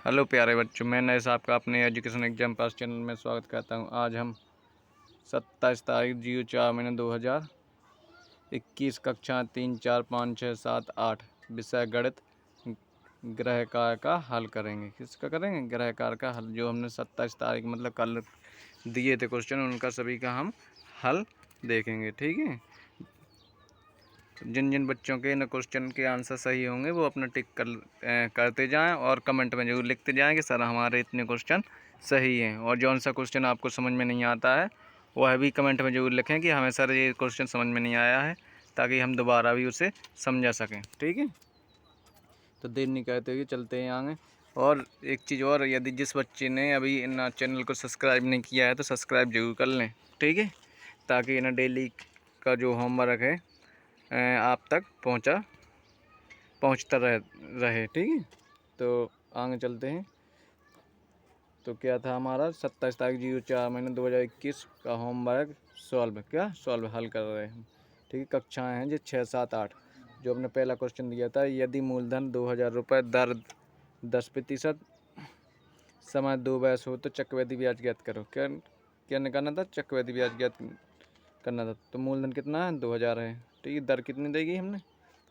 Hello प्यारे बच्चों, मैं नए साहब का अपने एजुकेशन एग्जाम पास चैनल में स्वागत करता हूं। आज हम 27 तारीख 04/महीने 2021 कक्षा 3, 4, 5, 6, 7, 8 विषय गणित ग्रह कार्य का हल करेंगे। किसका करेंगे? ग्रह कार्य का हल। जो हमने 27 तारीख मतलब कल दिए थे क्वेश्चन, उनका सभी का हम हल देखेंगे। ठीक है। जिन जिन बच्चों के इन क्वेश्चन के आंसर सही होंगे वो अपना टिक करते जाएं और कमेंट में जरूर लिखते जाएं कि सर हमारे इतने क्वेश्चन सही हैं। और जौन सा क्वेश्चन आपको समझ में नहीं आता है वह भी कमेंट में ज़रूर लिखें कि हमें सर ये क्वेश्चन समझ में नहीं आया है, ताकि हम दोबारा भी उसे समझा सकें। ठीक है। तो देर नहीं करते हुए चलते हैं आगे। और एक चीज़ और, यदि जिस बच्चे ने अभी इन चैनल को सब्सक्राइब नहीं किया है तो सब्सक्राइब जरूर कर लें। ठीक है। ताकि इन डेली का जो होमवर्क है आप तक पहुंचता रहे। ठीक है। तो आगे चलते हैं। तो क्या था हमारा 27 तारीख 04/महीने 2021 का होमवर्क सॉल्व हल कर रहे हैं हम। ठीक है। कक्षाएँ हैं जो 6, 7, 8। जो हमने पहला क्वेश्चन दिया था, यदि मूलधन 2000 रुपये, दर 10% समय 2 वर्ष हो तो चक्रवृद्धि ब्याज ज्ञात करो। क्या क्या निकालना था? चक्रवृद्धि ब्याज ज्ञात करना था। तो मूलधन कितना है? 2000 है। ठीक है। दर कितनी देगी? हमने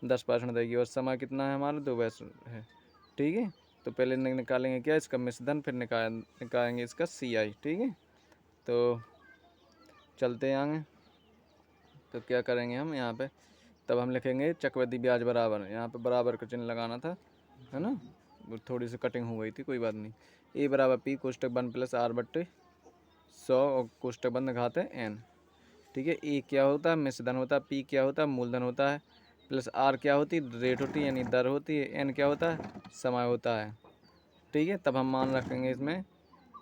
10% देगी। और समय कितना है हमारा? 2 वर्ष है। ठीक है। तो पहले निकालेंगे क्या? इसका मिश्रधन, फिर निकालेंगे इसका CI। ठीक है। तो चलते हैं आगे। तो क्या करेंगे हम यहाँ पे? तब हम लिखेंगे चक्रवृद्धि ब्याज बराबर, यहाँ पे बराबर का चिन्ह लगाना था, है ना। वो थोड़ी सी कटिंग हो गई थी, कोई बात नहीं। A बराबर P कोष्टक 1+R/100 और कोष्टक बंद घाते n। ठीक है। A क्या होता है? मिश्रधन होता है। P क्या होता है? मूलधन होता है। प्लस R क्या होती है? रेट होती है, यानी दर होती है। n क्या होता है? समय होता है। ठीक है। तब हम मान रखेंगे इसमें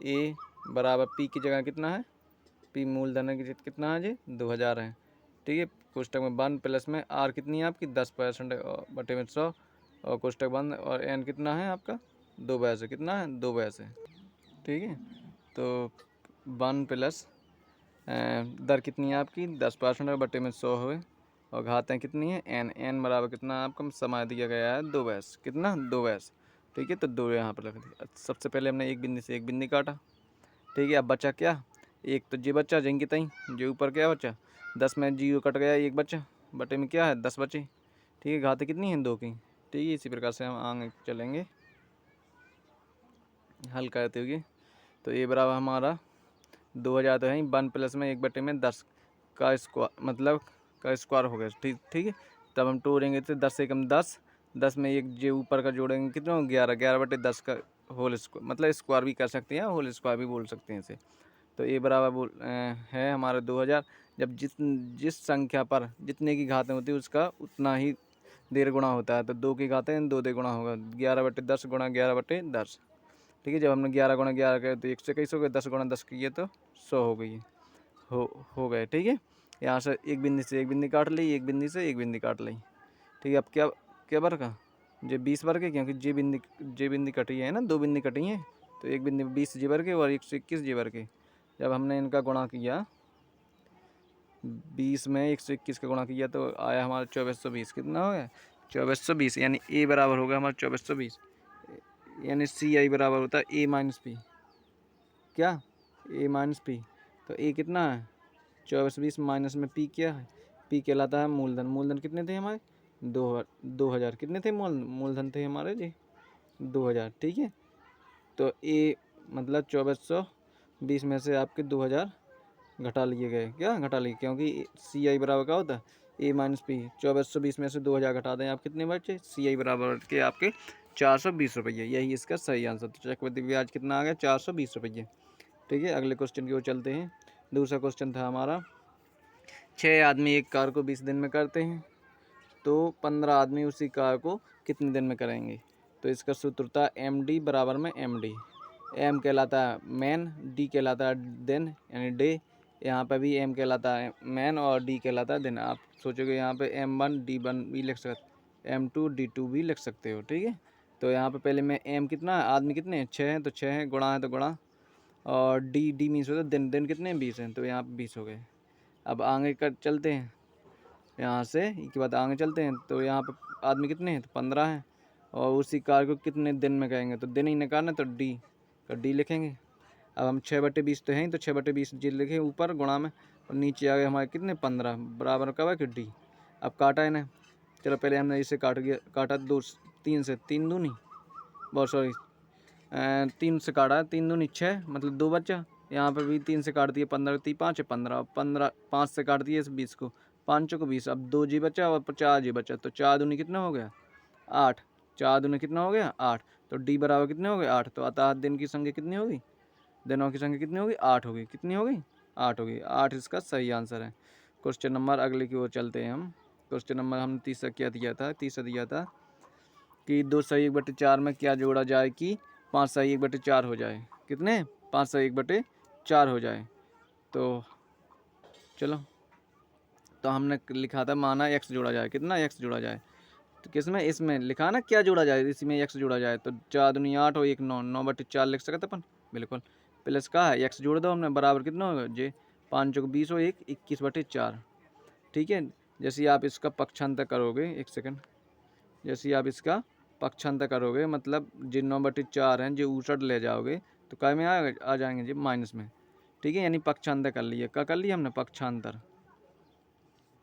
A बराबर P की जगह कितना है? P मूलधन है कितना है जी? 2000 है। ठीक है। कोष्टक में 1 प्लस में R कितनी है आपकी? 10% बटे में 100 और कोष्टक बंद। और n कितना है आपका? 2 वैसे। कितना है? 2 वैसे। ठीक है। तो 1 प्लस दर कितनी है आपकी? 10% बटे में 100 हुए और घातें कितनी है? n बराबर कितना है आपका? समय दिया गया है 2 वैस। कितना? 2 वैस। ठीक है। तो 2 यहाँ पर रख दिया। सबसे पहले हमने एक बिंदी से एक बिंदी काटा। ठीक है। अब बचा क्या? एक तो जी बच्चा, जिनकी तई जो ऊपर क्या बचा? 10 में 0 कट गया, एक बच्चा, बटे में क्या है? 10 बचे। ठीक है। घातें कितनी हैं? 2 की। ठीक है। इसी प्रकार से हम आगे चलेंगे हल करते हुए। तो ये बराबर हमारा 2000 तो है, 1 प्लस में 1 बटे में 10 का स्क्वायर, मतलब का स्क्वायर हो गया। ठीक है। तब हम तोड़ेंगे तो 10 से कम 10, 10 में एक जो ऊपर का जोड़ेंगे कितना हो? 11, 11 बटे 10 का होल स्क्वायर, मतलब स्क्वायर भी कर सकते हैं, होल स्क्वायर भी बोल सकते हैं इसे। तो ये बराबर है हमारा 2000। जब जिस संख्या पर जितने की घातें होती है उसका उतना ही देर गुणा होता है। तो 2 की घातें 2 दे गुणा होगा। 11 बटे 10 गुणा 11 बटे 10। ठीक है। जब हमने 11 गुणा 11 किया तो 1 से कैसे हो गए? 10 गुणा 10 किए तो 100 हो गई हो गए। ठीक है। यहाँ से एक बिंदी से एक बिंदी काट ली, एक बिंदी से एक बिंदी काट ली। ठीक है। अब क्या क्या वर्ग का? जो 20 वर्ग है, क्योंकि जे बिंदी कटी है ना, 2 बिंदी कटी हैं। तो एक बिंदी 20 जी वर्ग है और 121 जी वर्ग है। जब हमने इनका गुणा किया, 20 में 121 का गुणा किया तो आया हमारा 2420। कितना हो गया? 2420। यानी A बराबर हो गया हमारा 2420। यानी CI बराबर होता है A माइनस पी। क्या? A minus P. तो A कितना है? 2420 माइनस में P क्या है? P कहलाता है मूलधन। मूलधन कितने थे हमारे? 2000। कितने थे मूलधन थे हमारे जी? 2000। ठीक है। तो A मतलब 2420 में से आपके 2000 घटा लिए गए। क्या घटा लिए? क्योंकि CI बराबर क्या होता है? A minus P. 2420 में से 2000 घटा दें, आप कितने बचे? CI बराबर के आपके 420 रुपये। यही इसका सही आंसर। तो चक्रवृद्धि ब्याज कितना आ गया? 420 रुपये। ठीक है। अगले क्वेश्चन की ओर चलते हैं। दूसरा क्वेश्चन था हमारा, 6 आदमी एक कार को 20 दिन में करते हैं तो 15 आदमी उसी कार को कितने दिन में करेंगे? तो इसका सूत्र था MD बराबर में MD। M कहलाता है मैन, D कहलाता है दिन यानी डे। यहाँ पे भी M कहलाता है मैन और D कहलाता है दिन। आप सोचोगे यहाँ पे M1 D1 भी लिख सकते, M2 D2 भी लिख सकते हो। ठीक है। तो यहाँ पे पहले मैं M कितना है? आदमी कितने हैं? 6 हैं, तो 6 हैं, गुणा है तो गुणा। और D मीन्स होता है दिन। दिन कितने हैं? 20 हैं, तो यहाँ पे 20 हो गए। अब आगे कर चलते हैं यहाँ से, इसके बाद आगे चलते हैं। तो यहाँ पे आदमी कितने हैं? तो 15 हैं। और उसी कार्य को कितने दिन में करेंगे, तो दिन ही निकालना, तो डी का डी लिखेंगे। अब हम 6/20 तो हैं ही, तो 6/20 जी लिखे ऊपर गुणा में, और नीचे आ गए हमारे कितने 15 बराबर कब है कि डी। अब काटा इन्हें, चलो पहले हमने इसे काटा 3 से, 3 दूनी बहुत सॉरी 3 से काटा, 3 दूनी 6 मतलब 2 बचा। यहाँ पर भी 3 से काट दिए, 15 3 5 है 15, 15 5 से काट दिए इस 20 को, 5 को 20, अब 2 जी बचा और 4 जी बचा, तो 4 दूनी कितना हो गया 8, 4 दूनी कितना हो गया 8, तो डी बराबर कितने हो गए 8। तो अतः दिन की संख्या कितनी होगी, दिनों की संख्या कितनी होगी 8 होगी, कितनी होगी 8 होगी, 8 इसका सही आंसर है। क्वेश्चन नंबर अगले की ओर चलते हैं हम। क्वेश्चन नंबर हमने तीसरा क्या दिया था, तीसरा दिया था कि 2 सही 1/4 में क्या जोड़ा जाए कि 5 सही 1/4 हो जाए, कितने 5 सही 1/4 हो जाए। तो चलो, तो हमने लिखा था माना x जोड़ा जाए, कितना x जोड़ा जाए, तो किसमें इसमें लिखा ना क्या जोड़ा जाए, इसी में x जोड़ा जाए, तो 4 दूनी 8 और 1 9, 9/4 लिख सकते अपन बिल्कुल। प्लस का है x जोड़ दो हमने, बराबर कितना होगा जे 5 चौक 20 और 1 21/4। ठीक है, जैसे आप इसका पक्षांतर करोगे, एक सेकंड, जैसे आप इसका पक्षांतर करोगे मतलब जो 9/4 हैं जो ऊसर ले जाओगे तो काय में आ जाएंगे जी माइनस में। ठीक है, यानी पक्षांतर कर लिए, क्या कर लिया हमने पक्षांतर।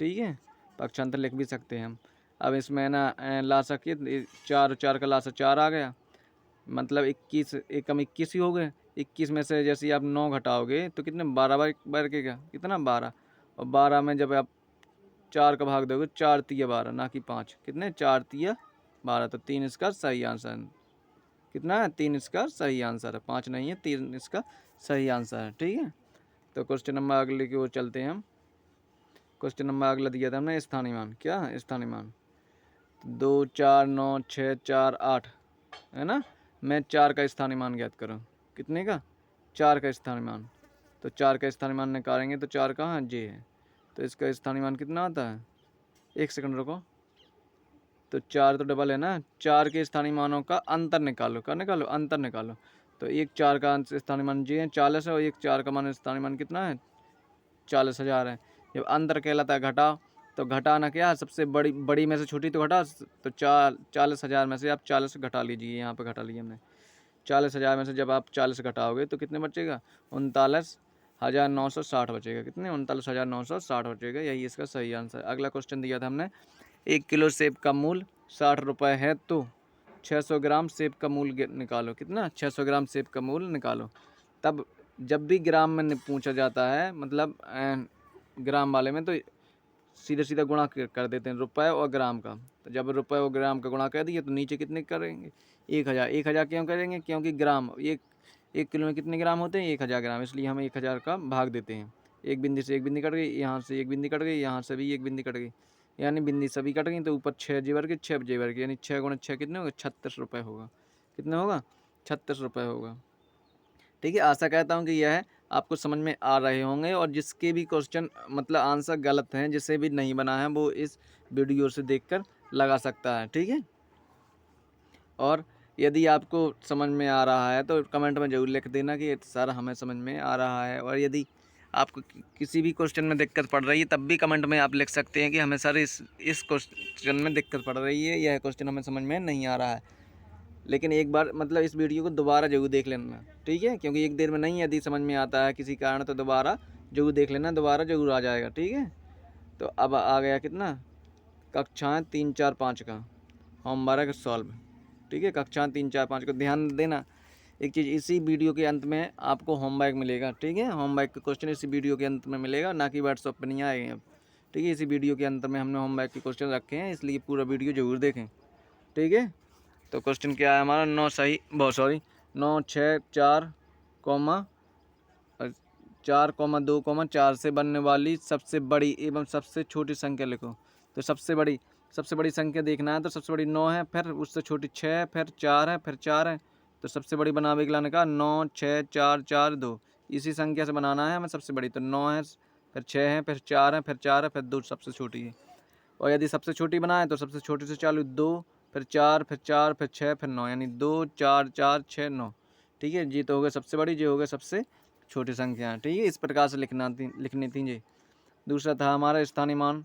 ठीक है, पक्षांतर लिख भी सकते हैं हम। अब इसमें ना लासा की 4 4 का लासा 4 आ गया, मतलब 21 एकम 21 ही हो गए। 21 में से जैसे आप 9 घटाओगे तो कितने 12 बार के क्या कितना 12, और 12 में जब आप 4 का भाग दोगे 4 तिया 12 ना कि 5, कितने 4 तिया 12, तो 3 इसका सही आंसर है। कितना है 3 इसका सही आंसर है, 5 नहीं है 3 इसका सही आंसर है। ठीक है, तो क्वेश्चन नंबर अगले की ओर चलते हैं हम। क्वेश्चन नंबर अगला दिया था हमने स्थानीय मान, क्या स्थानीय मान 2 4 9 6 4 8 है ना। मैं 4 का स्थानीय मान ज्ञात करूँ, कितने का 4 का स्थानीय मान, तो 4 का स्थानीय मान निकालेंगे तो 4 कहाँ जे है, तो इसका स्थानीय मान कितना आता है, एक सेकंड रुको, तो 4 तो डबल है ना, 4 के स्थानीय मानों का अंतर निकालो, क्या निकालो अंतर निकालो, तो एक 4 का स्थानीय मान जे है 40 है, और एक 4 का मान स्थानीय मान कितना है 40,000 है। जब अंतर कहलाता है घटाओ, तो घटाना क्या है सबसे बड़ी बड़ी में से छोटी तो घटा, तो 40,000 में से आप 40 घटा लीजिए, यहाँ पे घटा लीजिए हमने 40,000 में से जब आप 40 घटाओगे तो कितने बचेगा 39,960 बचेगा, कितने 39,960 बचेगा, यही इसका सही आंसर है। अगला क्वेश्चन दिया था हमने 1 किलो सेब का मूल्य 60 रुपये है तो 600 ग्राम सेब का मूल्य निकालो, कितना 600 ग्राम सेब का मूल्य निकालो। तब जब भी ग्राम में पूछा जाता है मतलब ग्राम वाले में, तो सीधा सीधा गुणा कर देते हैं रुपए और ग्राम का, तो जब रुपए और ग्राम का गुणा कर दिए तो नीचे कितने करेंगे 1000, 1000 क्यों करेंगे क्योंकि ग्राम एक किलो में कितने ग्राम होते हैं 1000 ग्राम, इसलिए हम 1000 का भाग देते हैं। एक बिंदी से एक बिंदी कट गई, यहाँ से एक बिंदी कट गई, यहाँ से भी एक बिंदी कट गई, यानी बिंदी सभी कट गई, तो ऊपर 6 जेवर के 6 जेवर के, यानी 6 गुणा 6 कितने होगा 36 रुपये होगा, कितना होगा 36 रुपये होगा। ठीक है, आशा करता हूँ कि यह आपको समझ में आ रहे होंगे, और जिसके भी क्वेश्चन मतलब आंसर गलत हैं, जिसे भी नहीं बना है, वो इस वीडियो से देखकर लगा सकता है। ठीक है, और यदि आपको समझ में आ रहा है तो कमेंट में ज़रूर लिख देना कि सर हमें समझ में आ रहा है, और यदि आपको किसी भी क्वेश्चन में दिक्कत पड़ रही है तब भी कमेंट में आप लिख सकते हैं कि हमें सर इस क्वेश्चन में दिक्कत पड़ रही है, यह क्वेश्चन हमें समझ में नहीं आ रहा है। लेकिन एक बार मतलब इस वीडियो को दोबारा जरूर देख लेना, ठीक है, क्योंकि एक देर में नहीं यदि समझ में आता है किसी कारण तो दोबारा जरूर देख लेना, दोबारा जरूर आ जाएगा। ठीक है, तो अब आ गया कितना कक्षाएं 3 4 5 का होमवर्क सॉल्व। ठीक है, कक्षाएं 3 4 5 को ध्यान देना। एक चीज़ इसी वीडियो के अंत में आपको होमवर्क मिलेगा, ठीक है, होमवर्क का क्वेश्चन इसी वीडियो के अंत में मिलेगा, ना कि व्हाट्सएप पर नहीं आएंगे अब। ठीक है, इसी वीडियो के अंत में हमने होमवर्क के क्वेश्चन रखे हैं, इसलिए पूरा वीडियो जरूर देखें। ठीक है, तो क्वेश्चन क्या है हमारा 9 सही बहुत सॉरी 9 6 4 कॉमा 4,2,4 से बनने वाली सबसे बड़ी एवं सबसे छोटी संख्या लिखो। तो सबसे बड़ी संख्या देखना है, तो सबसे बड़ी 9 है, फिर उससे छोटी 6 है, फिर 4 है, फिर 4 है, तो सबसे बड़ी बनावे के लाने का 9 6 4 4 2, इसी संख्या से बनाना है हमें सबसे बड़ी, तो 9 है, फिर 6 है, फिर 4 है, फिर 4 है, फिर 2 सबसे छोटी है। और यदि सबसे छोटी बनाए तो सबसे छोटी से चालू 2, फिर 4, फिर 4, फिर 6, फिर 9, यानी 2 4 4 6 9। ठीक है जी, तो हो गए सबसे बड़ी, जी हो गए सबसे छोटी संख्या। ठीक है, इस प्रकार से लिखनी थी जी। दूसरा था हमारा स्थानीय मान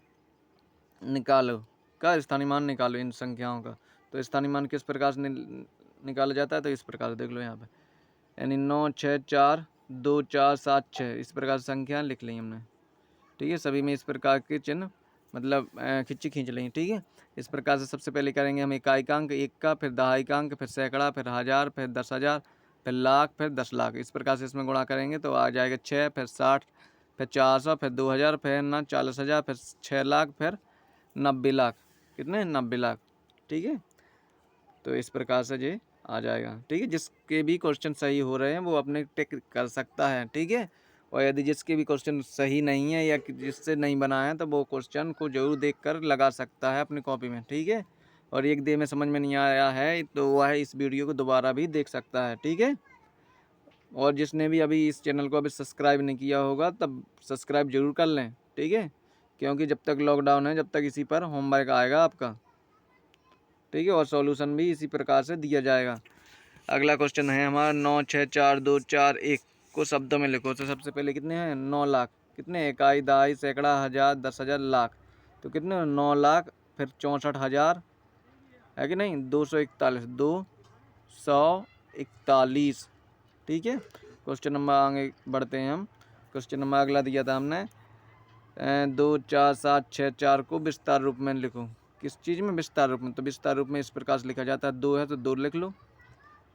निकालो, का स्थानीय मान निकालो इन संख्याओं का, तो स्थानीय मान किस प्रकार से निकाला जाता है, तो इस प्रकार देख लो यहाँ पे, यानी 9 6 4 2 4 7 6 इस प्रकार से संख्या लिख ली हमने। ठीक है, सभी में इस प्रकार के चिन्ह मतलब खिंची खींच लें। ठीक है, इस प्रकार से सबसे पहले करेंगे हम इकाइकांक 1 का, फिर दहाइकांक, फिर सैकड़ा, फिर हज़ार, फिर 10,000, फिर लाख, फिर 10 लाख। इस प्रकार से इसमें गुणा करेंगे तो आ जाएगा 6, फिर 60, फिर 400, फिर 2,000, फिर 40,000, फिर 6 लाख, फिर 90 लाख। कितने? 90 लाख। ठीक है, तो इस प्रकार से ये आ जाएगा। ठीक है, जिसके भी क्वेश्चन सही हो रहे हैं वो अपने टिक कर सकता है। ठीक है, और यदि जिसके भी क्वेश्चन सही नहीं है या जिससे नहीं बना है तो वो क्वेश्चन को जरूर देखकर लगा सकता है अपनी कॉपी में। ठीक है, और एक दे में समझ में नहीं आया है तो वह इस वीडियो को दोबारा भी देख सकता है। ठीक है, और जिसने भी अभी इस चैनल को अभी सब्सक्राइब नहीं किया होगा तब सब्सक्राइब जरूर कर लें। ठीक है, क्योंकि जब तक लॉकडाउन है जब तक इसी पर होमवर्क आएगा आपका। ठीक है, और सॉल्यूशन भी इसी प्रकार से दिया जाएगा। अगला क्वेश्चन है हमारा 9 6 4 2 4 1 को शब्दों में लिखो। तो सबसे पहले कितने हैं? 9 लाख। कितने? इकाई, दहाई, सैकड़ा, हज़ार, 10,000, लाख। तो कितने? 9 लाख, फिर 64,000 है कि नहीं, 241, 241। ठीक है, क्वेश्चन नंबर आगे बढ़ते हैं हम। क्वेश्चन नंबर अगला दिया था हमने 2 4 7 6 4 को विस्तार रूप में लिखो। किस चीज़ में? विस्तार रूप में। तो विस्तार रूप में इस प्रकार से लिखा जाता है, 2 है तो 2 लिख लो,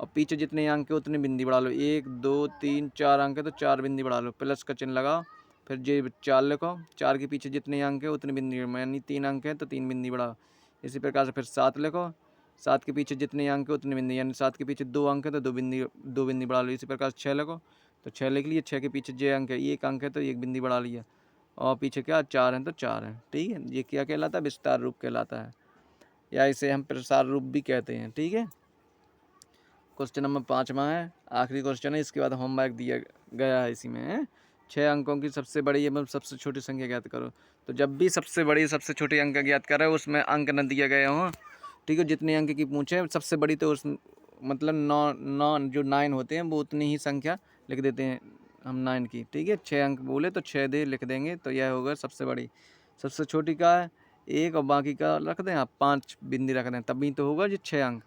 और पीछे जितने अंक है उतनी बिंदी बढ़ा लो। 1 2 3 4 अंक है तो 4 बिंदी बढ़ा लो, प्लस का चिन्ह लगाओ, फिर जे 4 लिखो। 4 के पीछे जितने अंक है उतनी बिंदी, यानी 3 अंक है तो 3 बिंदी बढ़ाओ। इसी प्रकार से फिर 7 लिखो। 7 के पीछे जितने अंक है उतनी बिंदी, यानी 7 के पीछे 2 अंक है तो 2 बिंदी बढ़ा लो। इसी प्रकार से 6 लिखो, तो 6 लिख लिए। 6 के पीछे जे अंक है, 1 अंक है तो 1 बिंदी बढ़ा लिया, और पीछे क्या 4 है तो 4 है। ठीक है, ये क्या कहलाता है? विस्तार रूप कहलाता है, या इसे हम प्रसार रूप भी कहते हैं। ठीक है, क्वेश्चन नंबर 5वां है, आखिरी क्वेश्चन है, इसके बाद होमवर्क दिया गया है। इसी में 6 अंकों की सबसे बड़ी एवं सबसे छोटी संख्या ज्ञात करो। तो जब भी सबसे बड़ी सबसे छोटी अंक ज्ञात करें उसमें अंक न दिए गए हों। ठीक है, जितने अंक की पूछे सबसे बड़ी तो उस मतलब 9 9 जो 9 होते हैं वो उतनी ही संख्या लिख देते हैं हम 9 की। ठीक है, 6 अंक बोले तो 6 दे लिख देंगे, तो यह होगा सबसे बड़ी। सबसे छोटी का है 1 और बाकी का रख दें आप 5 बिंदी रख दें, तभी तो होगा जी 6 अंक,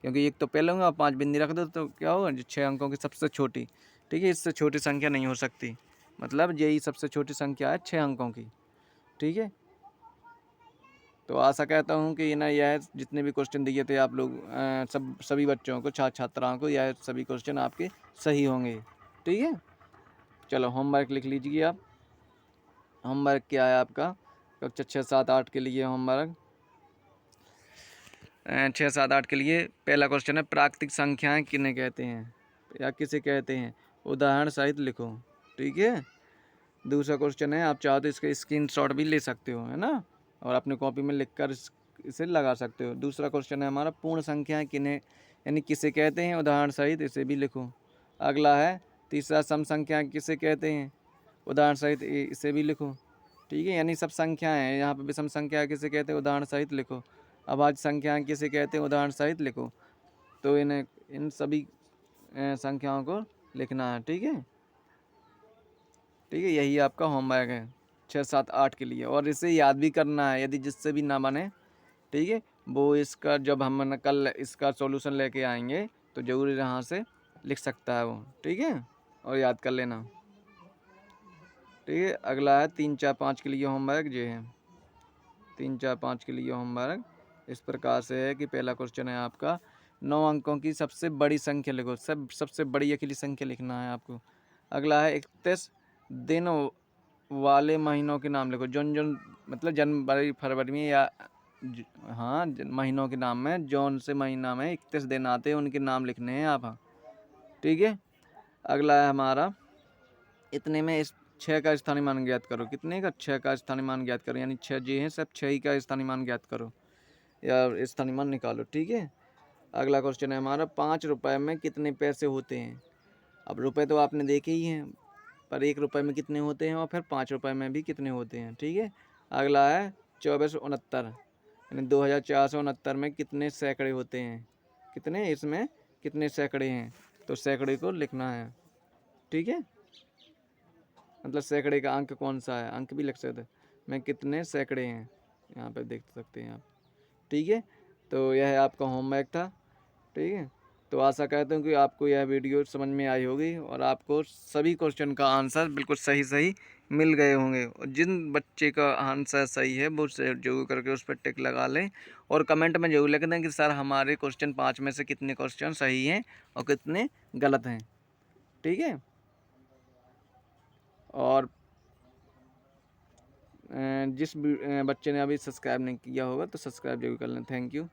क्योंकि 1 तो पहले होगा, 5 बिंदी रख दो तो क्या होगा जी 6 अंकों की सबसे छोटी। ठीक है, इससे छोटी संख्या नहीं हो सकती, मतलब यही सबसे छोटी संख्या है 6 अंकों की। ठीक है, तो आशा कहता हूँ कि ना यह जितने भी क्वेश्चन दिए थे आप लोग सभी बच्चों को, छात्र छात्राओं को, यह सभी क्वेश्चन आपके सही होंगे। ठीक है, चलो होमवर्क लिख लीजिए आप। होमवर्क क्या है आपका? कक्षा 6 7 8 के लिए होमवर्क 6 7 8 के लिए पहला क्वेश्चन है, प्राकृतिक संख्याएं किन्हें कहते हैं या किसे कहते हैं? उदाहरण सहित लिखो। ठीक है, दूसरा क्वेश्चन है, आप चाहो तो इसका स्क्रीनशॉट भी ले सकते हो, है ना, और अपने कॉपी में लिखकर इसे लगा सकते हो। दूसरा क्वेश्चन है हमारा, पूर्ण संख्याएं किन्हें यानी किसे कहते हैं? उदाहरण सहित इसे भी लिखो। अगला है तीसरा, सम संख्याएं किसे कहते हैं? उदाहरण सहित इसे भी लिखो। ठीक है, यानी सब संख्याएं हैं, यहाँ पे विषम संख्या किसे कहते हैं? उदाहरण सहित लिखो। अभाज्य संख्याएं किसे कहते हैं? उदाहरण सहित लिखो। तो इन सभी संख्याओं को लिखना है। ठीक है, ठीक है, यही आपका होमवर्क है 6 7 8 के लिए, और इसे याद भी करना है, यदि जिससे भी ना बने। ठीक है, वो इसका जब हम कल इसका सॉल्यूशन लेके आएंगे तो ज़रूर यहाँ से लिख सकता है वो। ठीक है, और याद कर लेना। ठीक है, अगला है 3 4 5 के लिए होमवर्क ये है। 3 4 5 के लिए होमवर्क इस प्रकार से है कि पहला क्वेश्चन है आपका, 9 अंकों की सबसे बड़ी संख्या लिखो। सबसे बड़ी अकेली संख्या लिखना है आपको। अगला है 31 दिन वाले महीनों के नाम लिखो। जौन जौन मतलब जनवरी फरवरी में या हाँ महीनों के नाम में जौन से महीना में 31 दिन आते हैं उनके नाम लिखने हैं आप। हाँ, ठीक है, अगला है हमारा, इतने में इस 6 का स्थानीय मान ज्ञात करो। कितने का? 6 का स्थानीय मान ज्ञात करो, यानी 6 जी हैं, सब 6 ही का स्थानीय मान ज्ञात करो या स्थानीय मान निकालो। ठीक है, अगला क्वेश्चन है हमारा, 5 रुपए में कितने पैसे होते हैं? अब रुपए तो आपने देखे ही हैं, पर 1 रुपए में कितने होते हैं और फिर 5 रुपए में भी कितने होते हैं। ठीक है, अगला है 2469, यानी 2469 में कितने सैकड़े होते हैं? कितने? इसमें कितने सैकड़े हैं? तो सैकड़े को लिखना है। ठीक है, मतलब सैकड़े का अंक कौन सा है, अंक भी लिख सकते हैं। में कितने सैकड़े हैं, यहाँ पे देख सकते हैं आप। ठीक है, तो यह आपका होमवर्क था, ठीक है। तो आशा करता हूँ कि आपको यह वीडियो समझ में आई होगी और आपको सभी क्वेश्चन का आंसर बिल्कुल सही सही मिल गए होंगे। और जिन बच्चे का आंसर सही है वो जरूर करके उस पर टिक लगा लें और कमेंट में जरूर लिख दें कि सर हमारे क्वेश्चन 5 में से कितने क्वेश्चन सही हैं और कितने गलत हैं, ठीक है। और जिस बच्चे ने अभी सब्सक्राइब नहीं किया होगा तो सब्सक्राइब जरूर कर लें। Thank you.